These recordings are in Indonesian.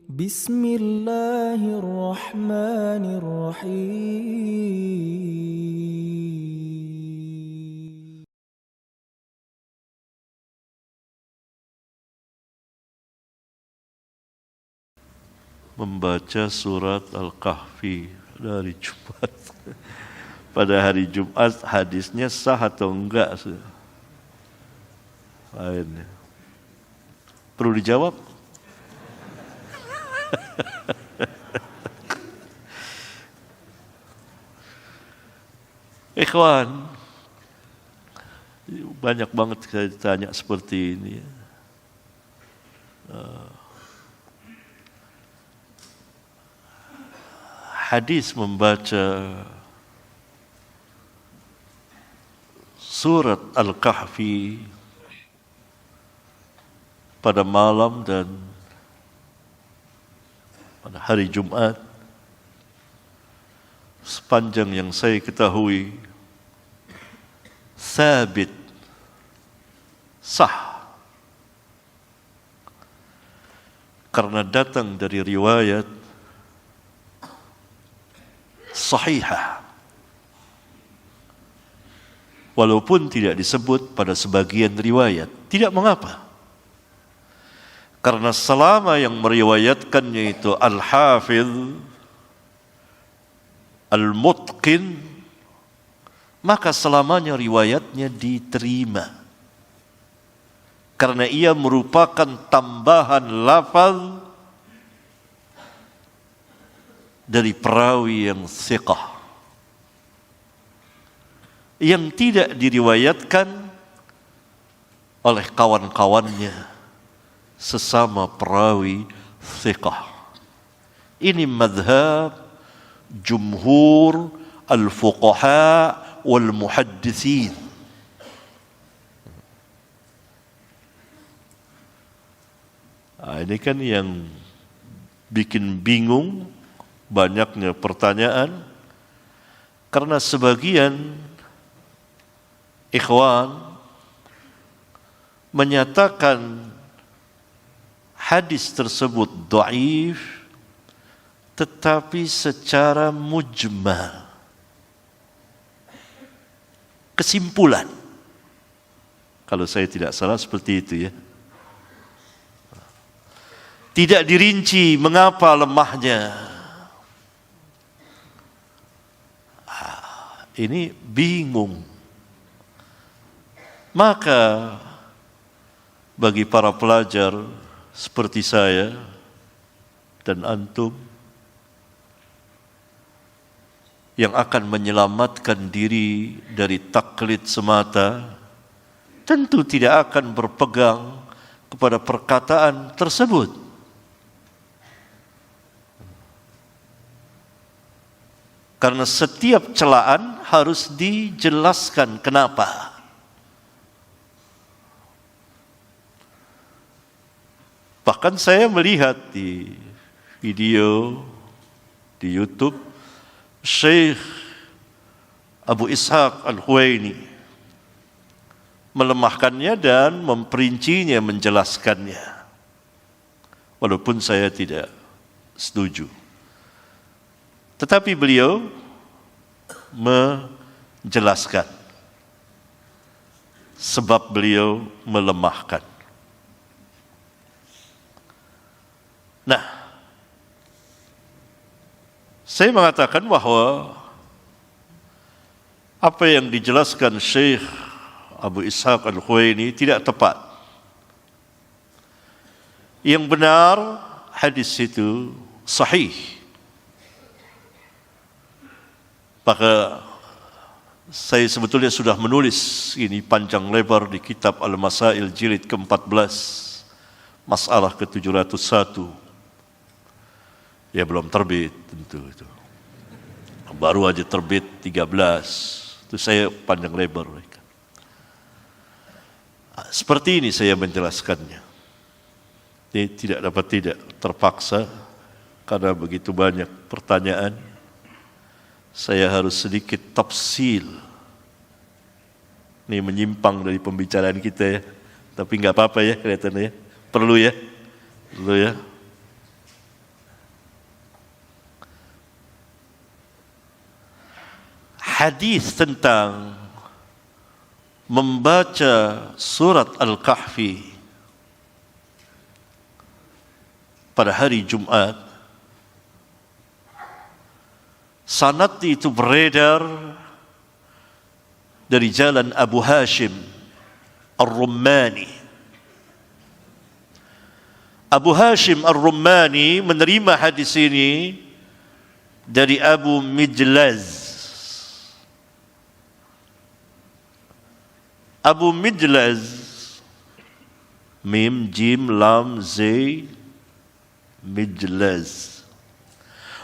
بسم الله الرحمن الرحيم. Membaca surat Al-Kahfi dari Jumat. Pada hari Jumat hadisnya sah atau enggak? Lainnya. Perlu dijawab? Ikhwan, banyak banget saya ditanya seperti ini. Hadis membaca surat Al-Kahfi pada malam dan pada hari Jumat, sepanjang yang saya ketahui, sabit, sah, karena datang dari riwayat sahihah, walaupun tidak disebut pada sebagian riwayat. Tidak mengapa, karena selama yang meriwayatkannya itu Al-Hafidh Al-Mutqin, maka selamanya riwayatnya diterima, karena ia merupakan tambahan lafaz dari perawi yang thiqah, yang tidak diriwayatkan oleh kawan-kawannya sesama perawi thiqah. Ini madhab jumhur al-fuqaha wal muhaddithin. Ini kan yang bikin bingung, banyaknya pertanyaan, karena sebagian ikhwan menyatakan hadis tersebut dhaif, tetapi secara mujmal, kesimpulan, kalau saya tidak salah seperti itu ya, tidak dirinci mengapa lemahnya. Ini bingung. Maka bagi para pelajar seperti saya dan antum yang akan menyelamatkan diri dari taklid semata, tentu tidak akan berpegang kepada perkataan tersebut. Karena setiap celaan harus dijelaskan kenapa. Bahkan saya melihat di video di YouTube Syekh Abu Ishaq Al-Huwaini melemahkannya dan memperincinya, menjelaskannya. Walaupun saya tidak setuju, tetapi beliau menjelaskan sebab beliau melemahkan. Nah, saya mengatakan bahwa apa yang dijelaskan Syekh Abu Ishaq Al-Huwaini tidak tepat. Yang benar, hadis itu sahih. Maka saya sebetulnya sudah menulis ini panjang lebar di kitab Al-Masail jilid ke-14, masalah ke-701. Ya belum terbit tentu itu. Baru aja terbit 13. Itu saya panjang lebar. Seperti ini saya menjelaskannya. Ini tidak dapat tidak, terpaksa karena begitu banyak pertanyaan. Saya harus sedikit tafsil. Ini menyimpang dari pembicaraan kita ya. Tapi nggak apa-apa ya kelihatannya ya. Perlu ya. hadis tentang membaca surat Al-Kahfi pada hari Jumat, sanad itu beredar dari jalan Abu Hashim Ar-Rummani. Abu Hashim Ar-Rummani menerima hadis ini dari Abu Mijlaz. Abu Mijlaz, mim, jim, lam, zay, Mijlaz,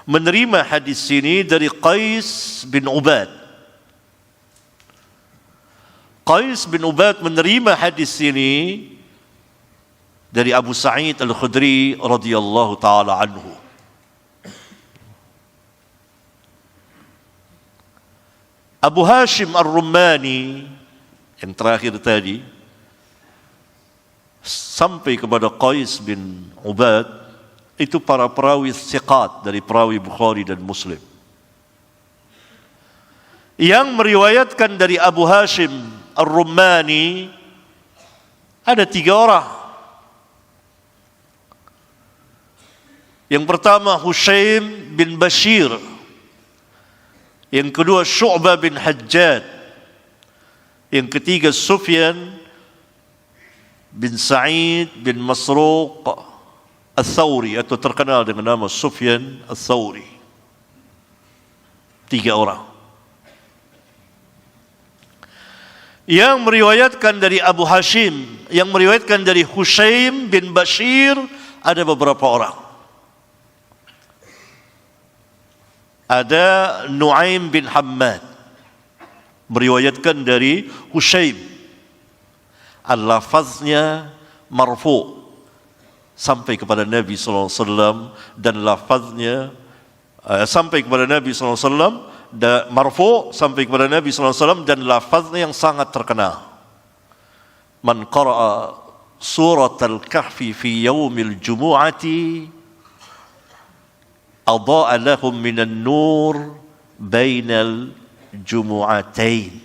menerima hadis ini dari Qais bin Ubad. Qais bin Ubad menerima hadis ini dari Abu Sa'id Al-Khudri radhiyallahu taala anhu. Abu Hashim Ar-Rummani yang terakhir tadi sampai kepada Qais bin Ubad, itu para perawi thiqat dari perawi Bukhari dan Muslim. Yang meriwayatkan dari Abu Hashim Ar-Rummani ada 3 orang. Yang pertama Hushaim bin Bashir, yang kedua Syu'bah bin Hajjaj, yang ketiga Sufyan bin Sa'id bin Masruq Al-Thawri, atau terkenal dengan nama Sufyan Al-Thawri. 3 orang. Yang meriwayatkan dari Abu Hashim, yang meriwayatkan dari Hushaim bin Bashir, ada beberapa orang. Ada Nu'aim bin Hammad, meriwayatkan dari Hushaim. Al-lafaznya marfu' sampai kepada Nabi SAW, dan lafaznya sampai kepada Nabi SAW, dan marfu' sampai kepada Nabi SAW, dan lafaznya yang sangat terkenal. Man qara'a surat al-kahfi fi yaumil jumu'ati adha'a lahum minan nur bainal jumu'atain.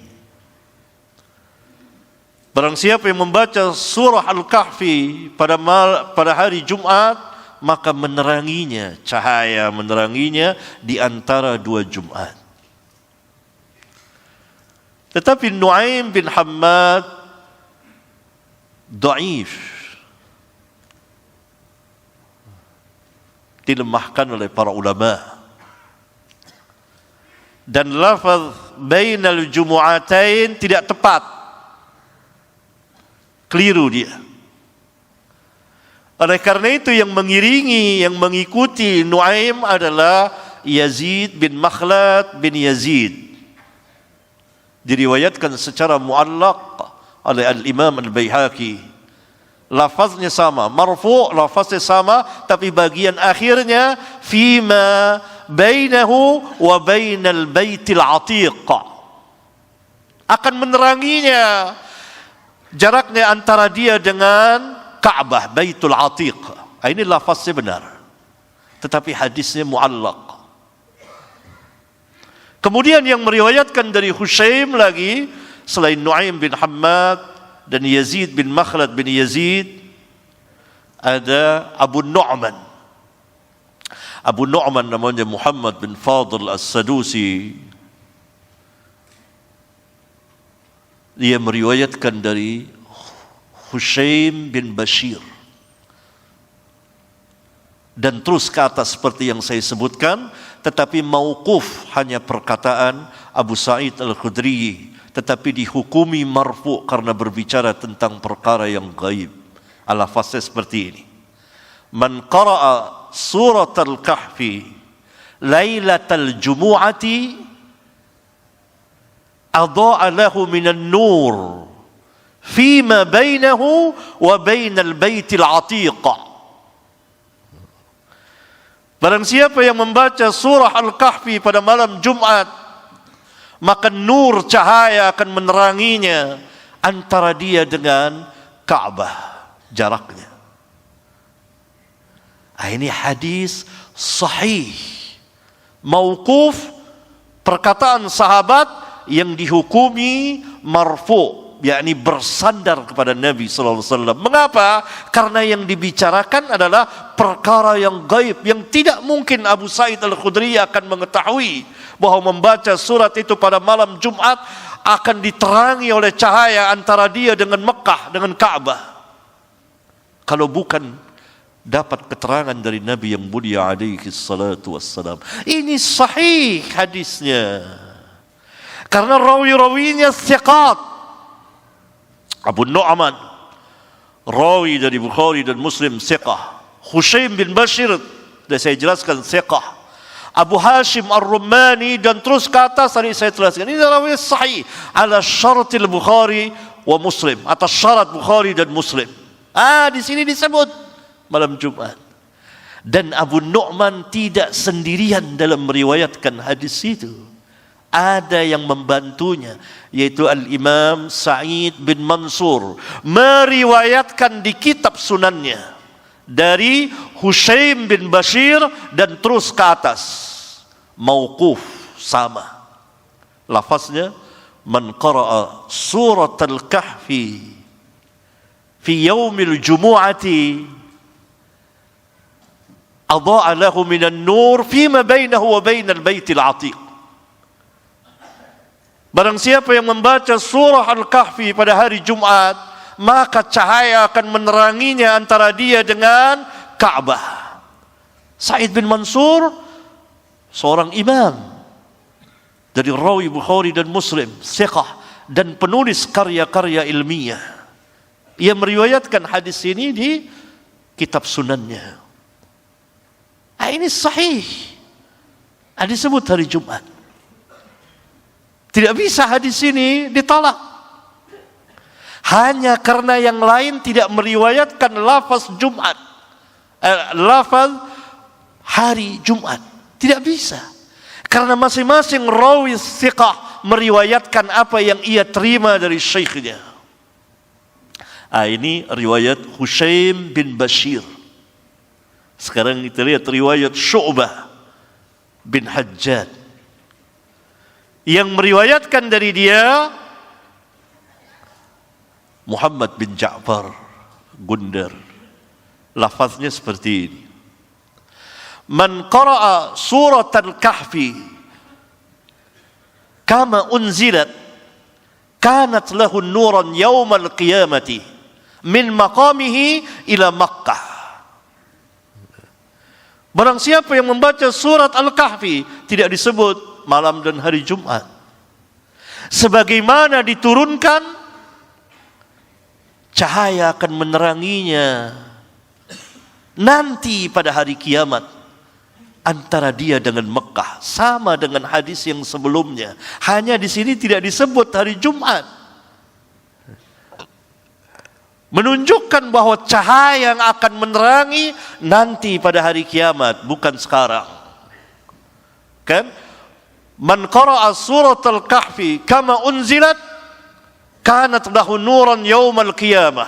Barang siapa yang membaca surah Al-Kahfi pada hari Jumat, maka meneranginya, cahaya meneranginya di antara 2 Jumat. Tetapi Nu'aim bin Hammad dhaif, dilemahkan oleh para ulama. Dan lafaz bainal jumu'atain tidak tepat, keliru dia. Oleh karena itu yang mengiringi, yang mengikuti Nu'aim adalah Yazid bin Makhlad bin Yazid. Diriwayatkan secara mu'allaq oleh Al-Imam Al-Baihaqi. Lafaznya sama, marfu', lafaznya sama, tapi bagian akhirnya fima bainahu wa bainal baitil atiq, akan meneranginya jaraknya antara dia dengan Ka'bah, Baitul Atiq. Ini lafaznya benar, tetapi hadisnya mu'allaq. Kemudian yang meriwayatkan dari Hushaim lagi, selain Nu'aim bin Hammad dan Yazid bin Makhlad bin Yazid, ada Abu Nu'man. Abu Nu'man namanya Muhammad bin Fadl As-Sadusi. Dia meriwayatkan dari Hushaim bin Bashir, dan terus ke atas seperti yang saya sebutkan, tetapi mauquf, hanya perkataan Abu Sa'id Al-Khudri, tetapi dihukumi marfu' karena berbicara tentang perkara yang gaib. Al-lafaznya seperti ini: Man qara'a surat al-kahfi lailatal jumu'ati adha'a lahu minan nur fima bainahu wa bainal baitil atiq. Barang siapa yang membaca surah Al-Kahfi pada malam Jumat, maka nur cahaya akan meneranginya antara dia dengan Ka'bah, jaraknya. Ini hadis sahih, mauquf, perkataan sahabat yang dihukumi marfu, yakni bersandar kepada Nabi sallallahu alaihi wasallam. Mengapa? Karena yang dibicarakan adalah perkara yang gaib, yang tidak mungkin Abu Sa'id Al-Khudri akan mengetahui bahwa membaca surat itu pada malam Jumat akan diterangi oleh cahaya antara dia dengan Mekah, dengan Ka'bah. Kalau bukan dapat keterangan dari Nabi yang mulia alaihi salatu wassalam. Ini sahih hadisnya. Karena rawi-rawinya thiqat. Abu Nu'man, rawi dari Bukhari dan Muslim, thiqah. Hushaim bin Bashir, sudah saya jelaskan, thiqah. Abu Hashim Ar-Rumani, dan terus ke atas tadi saya jelaskan. Ini rawi sahih ala syaratil Bukhari wa Muslim, atas syarat Bukhari dan Muslim. Di sini disebut malam Jumat. Dan Abu Nu'man tidak sendirian dalam meriwayatkan hadis itu. Ada yang membantunya, yaitu Al-Imam Sa'id bin Mansur, meriwayatkan di kitab sunannya dari Hushaim bin Bashir dan terus ke atas. Mauquf sama. Lafaznya, man qara'a surat al-kahfi fi yaumil jumu'ati adha'a lahu minan nur fima bainahu wa bainal baitil atiq. Barang siapa yang membaca surah Al-Kahfi pada hari Jumat, maka cahaya akan meneranginya antara dia dengan Ka'bah. Sa'id bin Mansur seorang imam dari rawi Bukhari dan Muslim, thiqah, dan penulis karya-karya ilmiah. Ia meriwayatkan hadis ini di kitab sunannya. Ini sahih. Disebut hari Jumat. Tidak bisa hadis ini ditolak. Hanya karena yang lain tidak meriwayatkan lafaz Jumat. Lafaz hari Jumat. Tidak bisa. Karena masing-masing rawi thiqah meriwayatkan apa yang ia terima dari syekhnya. Ini riwayat Hushaim bin Bashir. Sekarang kita lihat riwayat Syu'bah bin Hajjaj yang meriwayatkan dari dia Muhammad bin Ja'far Gundar. Lafaznya seperti ini. Man qara'a surat al-kahfi kama unzilat kanat lahu nuran yawmal qiyamati min maqamihi ila Makkah. Barang siapa yang membaca surat Al-Kahfi, tidak disebut malam dan hari Jumat, sebagaimana diturunkan, cahaya akan meneranginya nanti pada hari kiamat antara dia dengan Mekah. Sama dengan hadis yang sebelumnya, hanya di sini tidak disebut hari Jumat, menunjukkan bahwa cahaya yang akan menerangi nanti pada hari kiamat, bukan sekarang. Kan? Man qara'a surat al-kahfi kama unzilat kanat lahu nuran yawmal qiyamah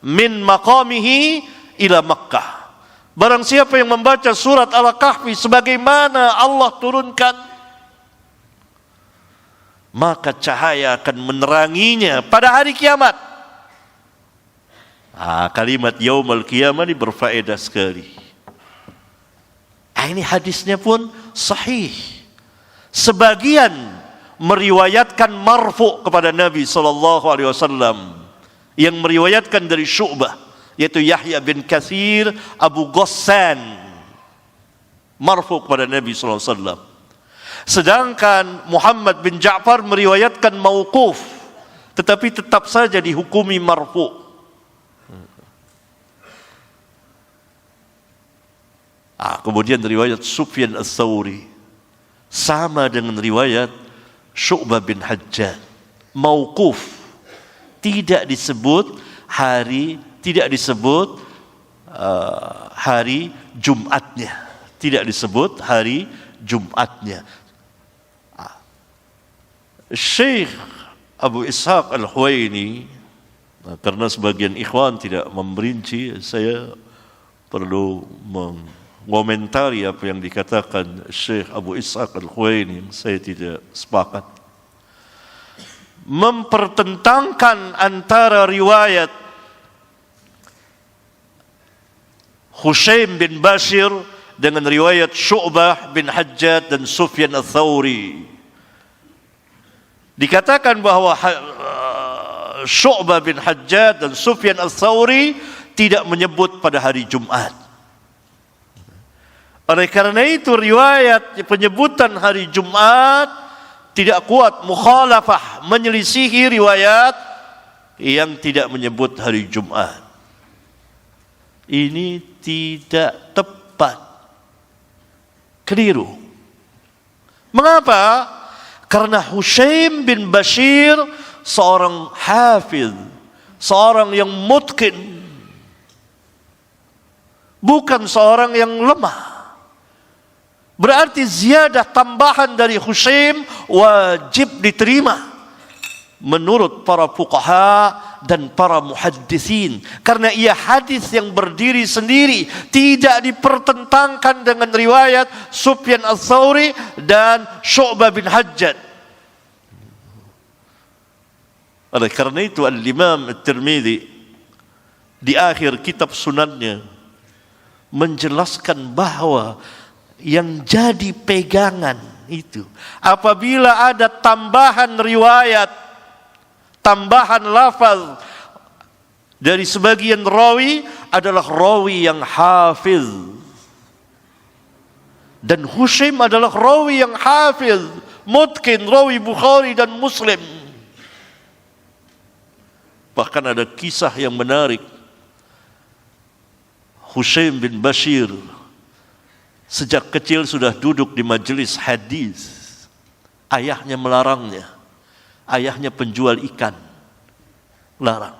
min maqamihi ila Makkah. Barang siapa yang membaca surat Al-Kahfi sebagaimana Allah turunkan, maka cahaya akan meneranginya pada hari kiamat. Kalimat yaumul qiyamah ini berfaedah sekali. Ini hadisnya pun sahih. Sebagian meriwayatkan marfu kepada Nabi sallallahu alaihi wasallam, yang meriwayatkan dari Syu'bah, yaitu Yahya bin Katsir Abu Ghassan, marfu kepada Nabi sallallahu alaihi wasallam. Sedangkan Muhammad bin Ja'far meriwayatkan mauquf, tetapi tetap saja dihukumi marfu. Kemudian riwayat Sufyan Ats-Tsauri sama dengan riwayat Syu'bah bin Hajjaj, mauquf, tidak disebut hari, tidak disebut hari Jumatnya, tidak disebut hari Jumatnya. Syekh Abu Ishaq Al-Huwaini, karena sebagian ikhwan tidak memperinci, saya perlu mengomentari apa yang dikatakan Syekh Abu Ishaq Al-Huwaini, saya tidak sepakat. mempertentangkan antara riwayat Hushaim bin Bashir dengan riwayat Syu'bah bin Hajjaj dan Sufyan Ats-Tsauri. Dikatakan bahwa Syu'bah bin Hajjaj dan Sufyan Ats-Tsauri tidak menyebut pada hari Jumat. Oleh karena itu riwayat penyebutan hari Jumat tidak kuat, mukhalafah, menyelisihi riwayat yang tidak menyebut hari Jumat. Ini tidak tepat. Keliru. Mengapa? Karena Hushaim bin Bashir seorang hafiz, seorang yang mutqin, bukan seorang yang lemah. Berarti ziyadah tambahan dari Hushaim wajib diterima menurut para fuqaha dan para muhadditsin, karena ia hadis yang berdiri sendiri, tidak dipertentangkan dengan riwayat Sufyan Ats-Tsauri dan Syu'bah bin Hajjaj. Oleh karena itu Al-Imam At-Tirmidzi di akhir kitab sunannya menjelaskan bahwa yang jadi pegangan itu apabila ada tambahan riwayat, tambahan lafaz dari sebagian rawi adalah rawi yang hafiz, dan Hushaim adalah rawi yang hafiz, mutqin, rawi Bukhari dan Muslim. Bahkan ada kisah yang menarik. Hushaim bin Bashir sejak kecil sudah duduk di majelis hadis. Ayahnya melarangnya. Ayahnya penjual ikan, larang.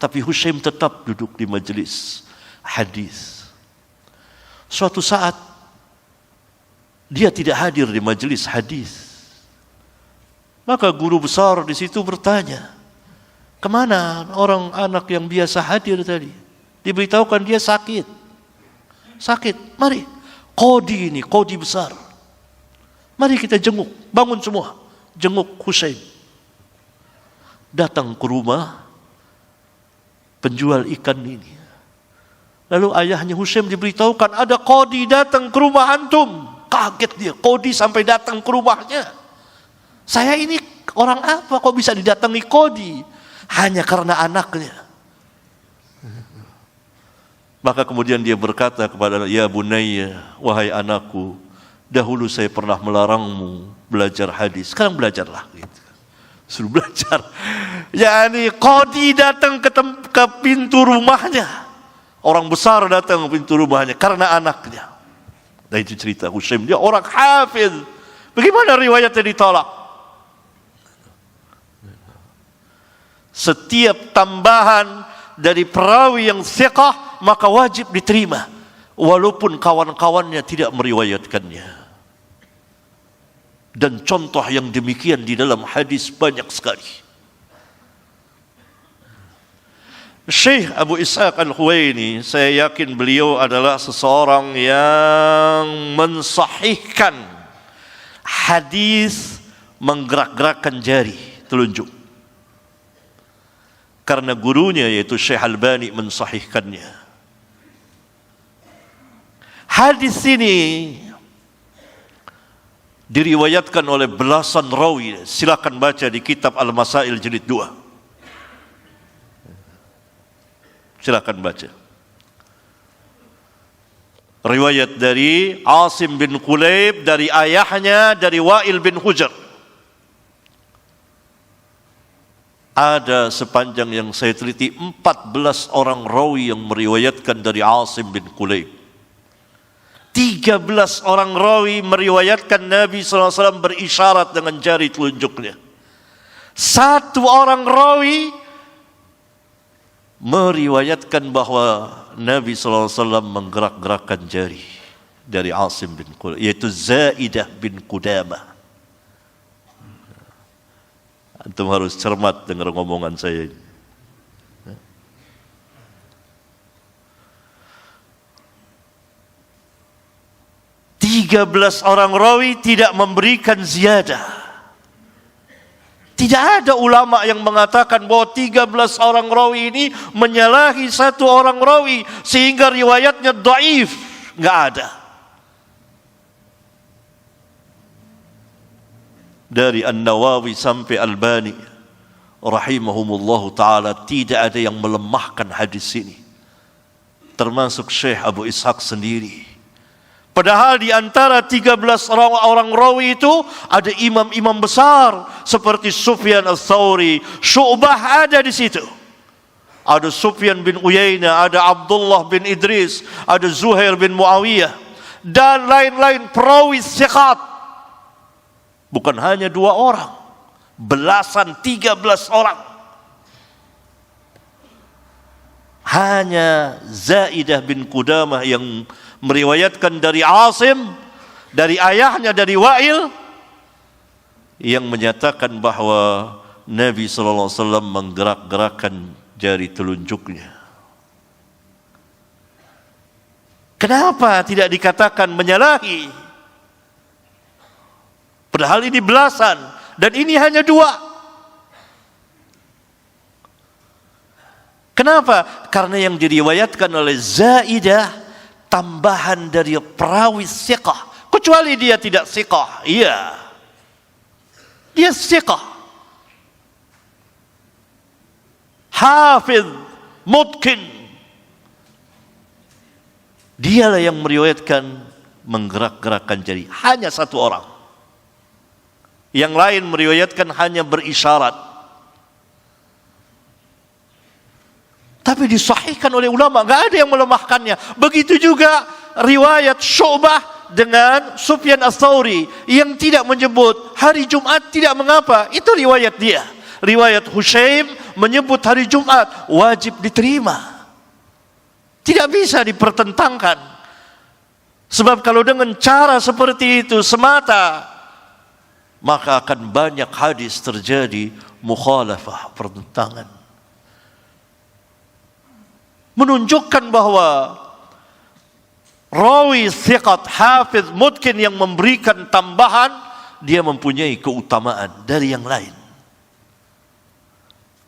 Tapi Hushaim tetap duduk di majelis hadis. Suatu saat dia tidak hadir di majelis hadis. Maka guru besar di situ bertanya, kemana orang anak yang biasa hadir tadi? Diberitahukan dia sakit. Sakit, mari. Qadi ini, qadi besar. Mari kita jenguk, bangun semua. Jenguk Hushaim. Datang ke rumah penjual ikan ini. Lalu ayahnya Hushaim diberitahukan ada qadi datang ke rumah antum. Kaget dia, qadi sampai datang ke rumahnya. Saya ini orang apa kok bisa didatangi qadi? Hanya karena anaknya. Maka kemudian dia berkata kepada, ya bunayya, wahai anakku, dahulu saya pernah melarangmu belajar hadis, sekarang belajarlah. Gitu. Suruh belajar. Yani qadi datang ke pintu rumahnya, orang besar datang ke pintu rumahnya karena anaknya. Nah itu cerita Hushaim, dia orang hafiz. Bagaimana riwayatnya ditolak? Setiap tambahan dari perawi yang thiqah maka wajib diterima walaupun kawan-kawannya tidak meriwayatkannya. Dan contoh yang demikian di dalam hadis banyak sekali. Syekh Abu Ishaq Al-Huwaini, saya yakin beliau adalah seseorang yang mensahihkan hadis menggerak-gerakkan jari telunjuk. Karena gurunya yaitu Syekh Albani mensahihkannya. Hadis ini diriwayatkan oleh belasan rawi. Silakan baca di kitab Al-Masail jilid 2. Silakan baca. Riwayat dari Asim bin Kulayb dari ayahnya dari Wa'il bin Hujr. Ada sepanjang yang saya teliti 14 orang rawi yang meriwayatkan dari Asim bin Kulayb. 13 orang rawi meriwayatkan Nabi SAW berisyarat dengan jari telunjuknya. 1 orang rawi meriwayatkan bahwa Nabi SAW menggerak-gerakkan jari dari Asim bin Kulayb, yaitu Zaidah bin Qudamah. Antum harus cermat dengar ngomongan saya ini. 13 orang rawi tidak memberikan ziyadah. Tidak Tidak ada ulama yang mengatakan bahwa 13 orang rawi ini menyalahi satu orang rawi sehingga riwayatnya dhaif. Enggak ada. Dari An-Nawawi sampai Albani rahimahumullahu ta'ala tidak ada yang melemahkan hadis ini, termasuk Syekh Abu Ishaq sendiri. Padahal di antara 13 orang rawi itu ada imam-imam besar seperti Sufyan Ats-Tsauri, Syu'bah ada di situ. Ada Sufyan bin Uyainah, ada Abdullah bin Idris, ada Zuhair bin Muawiyah dan lain-lain perawi thiqat. Bukan hanya 2 orang, belasan 13 orang. Hanya Zaidah bin Qudamah yang meriwayatkan dari Asim, dari ayahnya dari Wa'il, yang menyatakan bahwa Nabi SAW menggerak-gerakkan jari telunjuknya. Kenapa tidak dikatakan menyalahi? Padahal ini belasan dan ini hanya 2. Kenapa? Karena yang diriwayatkan oleh Zaidah tambahan dari perawi thiqah. Kecuali dia tidak thiqah. Iya. Dia thiqah. Hafiz, mutqin. Dialah yang meriwayatkan menggerak-gerakkan jari. Hanya 1 orang. Yang lain meriwayatkan hanya berisyarat. Tapi disahihkan oleh ulama, enggak ada yang melemahkannya. Begitu juga riwayat Syu'bah dengan Sufyan Ats-Tsauri yang tidak menyebut hari Jumat tidak mengapa. Itu riwayat dia. Riwayat Hushaim menyebut hari Jumat wajib diterima. Tidak bisa dipertentangkan. Sebab kalau dengan cara seperti itu semata, maka akan banyak hadis terjadi mukhalafah, pertentangan. Menunjukkan bahwa rawi thiqat hafiz mutqin yang memberikan tambahan, dia mempunyai keutamaan dari yang lain.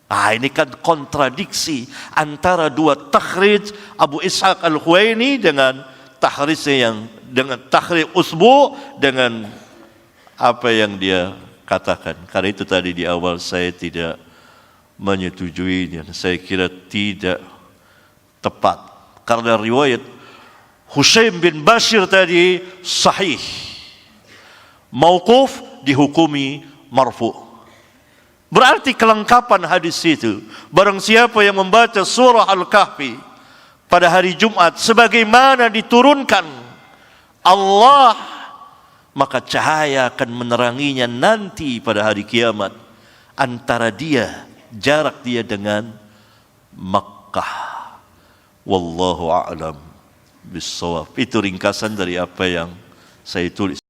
Ini kan kontradiksi antara 2 takhrij Abu Ishaq Al-Huwaini dengan takhrijnya yang dengan takhrij Usbu dengan apa yang dia katakan. Karena itu tadi di awal saya tidak menyetujuinya. Saya kira tidak tepat. Karena riwayat Hushaim bin Bashir tadi sahih. Mauquf dihukumi marfu. Berarti kelengkapan hadis itu. Barang siapa yang membaca surah Al-Kahfi pada hari Jumat sebagaimana diturunkan Allah, maka cahaya akan meneranginya nanti pada hari kiamat antara dia, jarak dia dengan Makkah. Wallahu a'lam bissawab. Itu ringkasan dari apa yang saya tulis.